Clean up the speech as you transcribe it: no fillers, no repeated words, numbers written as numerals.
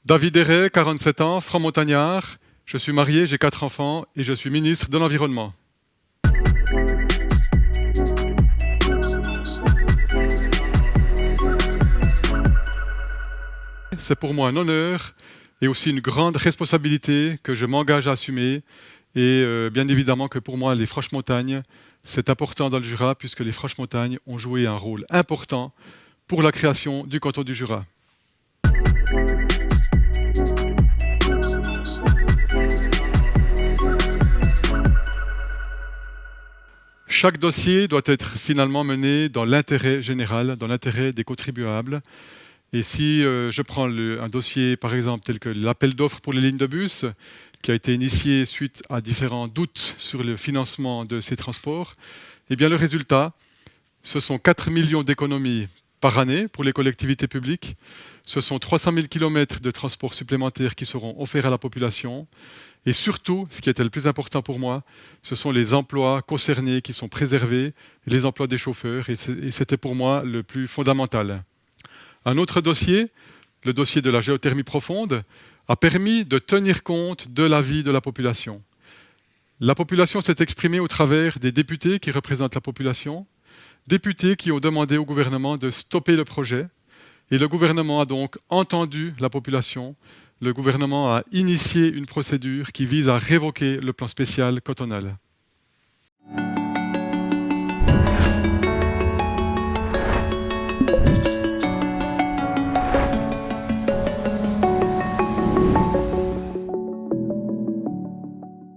David Héret, 47 ans, franc-montagnard. Je suis marié, j'ai 4 enfants et je suis ministre de l'Environnement. C'est pour moi un honneur et aussi une grande responsabilité que je m'engage à assumer. Et bien évidemment que pour moi, les Franches-Montagnes, c'est important dans le Jura puisque les Franches-Montagnes ont joué un rôle important pour la création du canton du Jura. Chaque dossier doit être finalement mené dans l'intérêt général, dans l'intérêt des contribuables. Et si je prends un dossier, par exemple, tel que l'appel d'offres pour les lignes de bus, qui a été initié suite à différents doutes sur le financement de ces transports, eh bien le résultat, ce sont 4 millions d'économies par année pour les collectivités publiques. Ce sont 300 000 km de transports supplémentaires qui seront offerts à la population. Et surtout, ce qui était le plus important pour moi, ce sont les emplois concernés qui sont préservés, les emplois des chauffeurs, et c'était pour moi le plus fondamental. Un autre dossier, le dossier de la géothermie profonde, a permis de tenir compte de l'avis de la population. La population s'est exprimée au travers des députés qui représentent la population, députés qui ont demandé au gouvernement de stopper le projet, et le gouvernement a donc entendu la population. Le gouvernement a initié une procédure qui vise à révoquer le plan spécial cantonal.